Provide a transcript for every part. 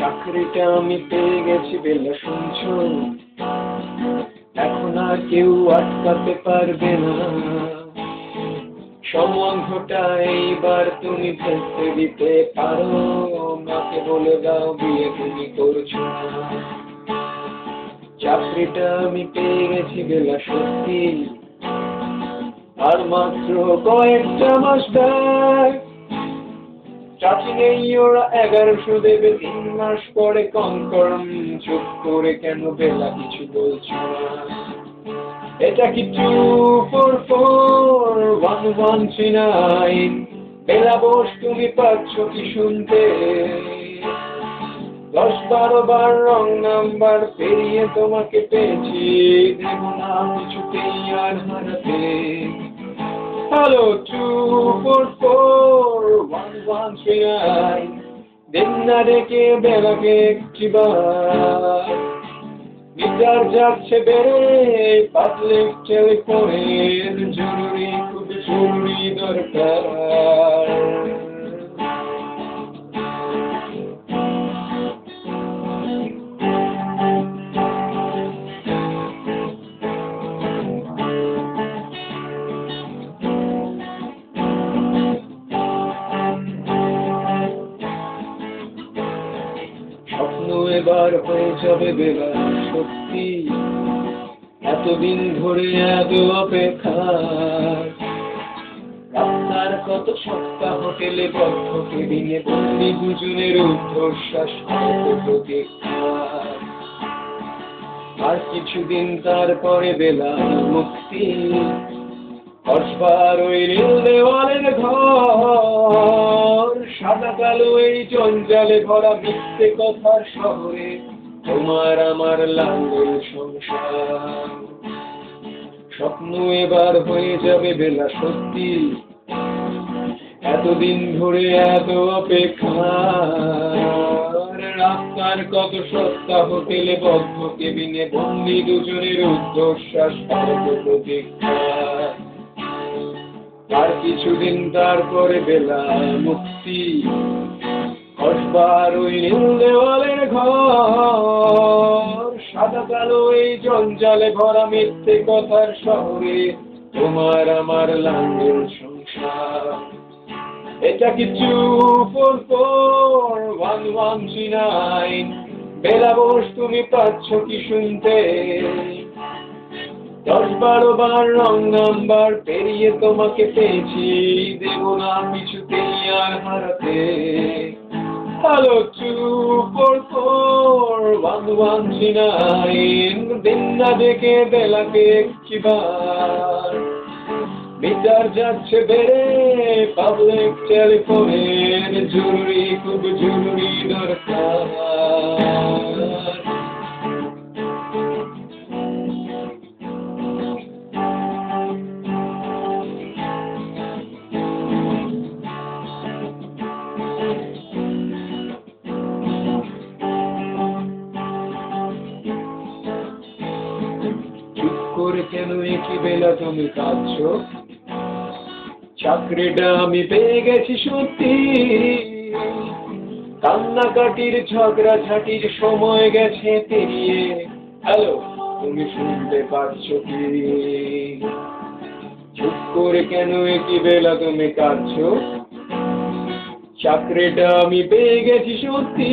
চাকরিটা আমি পেয়ে গেছি বেলা, শুনছো? এখন আর কেউ আটকাতে পারবে না। সম্বন্ধটা এইবার তুমি ভেস্তে দিতে পারো, মাকে বলে দাও বিয়ে তুমি করছো না। চাকরিটা আমি পেয়ে গেছি বেলা, সত্যি আর মাত্র কয়েকটা মাস ব্যাক। চাকরি নেই, ওরা 1100 দেবে 3 মাস পরে কনফার্ম। চুপ করে কেন বেলা কিছু বলছো না? এটা কি 2441139? বেলা বোস তুমি পাচ্ছ কি শুনতে? 10-12 বার রং নাম্বার পেরিয়ে তোমাকে পেয়েছি, দেব না কিছুতেই আর হারাতে। হ্যালো 2441139, দিন না ডেকে বেলাকে একটিবার। মিটার যাচ্ছে বেড়ে, পাবলিক টেলিফোনের জরুরি, খুব জরুরি দরকার। স্বপ্ন এবার হয়ে যাবে বেলা, সত্যি এতদিন ধরে এত অপেক্ষা। রাস্তার কত সপ্তাহ হোটেলে বদ্ধ কেবিনে বন্দি, দুজনের ঊর্ধ্বশ্বাস প্রতীক্ষা। আর কিছুদিন তারপরে বেলা মুক্তি, কসবার ওই নীল দেওয়ালের ঘর। সাদা কালো এই জঞ্জালে ভরা মিথ্যে কথার শহরে তোমার আমার লাঙ্গল সংসার। স্বপ্ন এবার হয়ে যাবে বেলা, সত্যি এতদিন ধরে এত অপেক্ষা। রাস্তার কত সপ্তাহ হোটেলে বদ্ধ কেবিনে বন্দি, দুজনের ঊর্ধ্বশ্বাস প্রতীক্ষা। আর কিছুদিন তারপরে বেলা মুক্তি, কসবার ওই নীল দেওয়ালের ঘর। সাদা কালো এই জঞ্জালে ভরা মিথ্যে কথার শহরে তোমার আমার লাঙ্গল সংসার। এটা কি 2441139? বেলা বোস তুমি পাচ্ছ কি শুনতে? 10-12 বার রং নাম্বার পেরিয়ে তোমাকে পেয়েছি, দেব না কিছুতেই আর হারাতে। হ্যালো 2441139, দিন না ডেকে বেলাকে একটিবার। মিটার যাচ্ছে বেড়ে, পাবলিক টেলিফোনের জরুরি, খুব জরুরি দরকার। চুপ করে কেন একই বেলা তুমি কাঁদছো? চাকরিটা আমি পেয়ে গেছি সত্যি, কান্নাকাটির ঝগড়াঝাটির সময় গেছে পেরিয়ে। হ্যালো তুমি শুনতে পাচ্ছ কি? চুপ করে কেন একই বেলা তুমি কাঁদছো? চাকরিটা আমি পেয়ে গেছি সত্যি,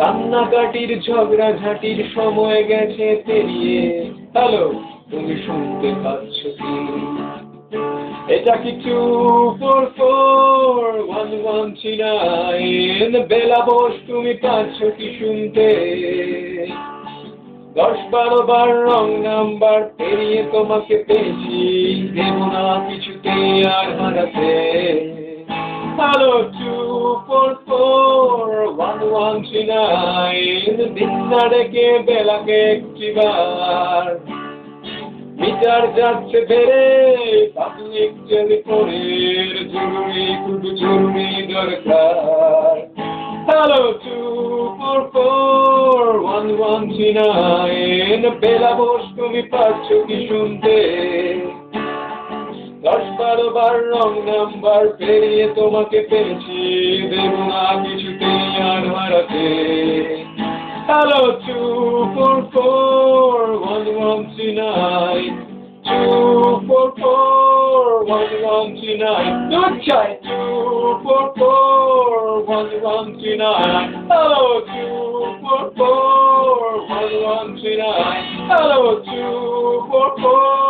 কান্নাকাটির ঝগড়াঝাটির সময় গেছে পেরিয়ে। হ্যালো তুমি শুনতে পাচ্ছ কি? এটা কি 2441139? বেলা বোস তুমি পাচ্ছ কি শুনতে? 10-12 বার রং নাম্বার পেরিয়ে তোমাকে পেয়েছি, দেব না কিছুতেই আর হারাতে। হ্যালো 2441139, দিন না ডেকে বেলাকে একটিবার। মিটার যাচ্ছে বেড়ে, পাবলিক টেলিফোনের জরুরি, খুব জরুরি দরকার। হ্যালো 2441139, বেলা বোস তুমি পাচ্ছ কি শুনতে? 10-12 বার রং নাম্বার পেরিয়ে তোমাকে পেয়েছি, দেব না কিছুতেই আর হারাতে। Hello 244-1139, 244-1139. Don't try 244-1139. Hello 244-1139. Hello 244.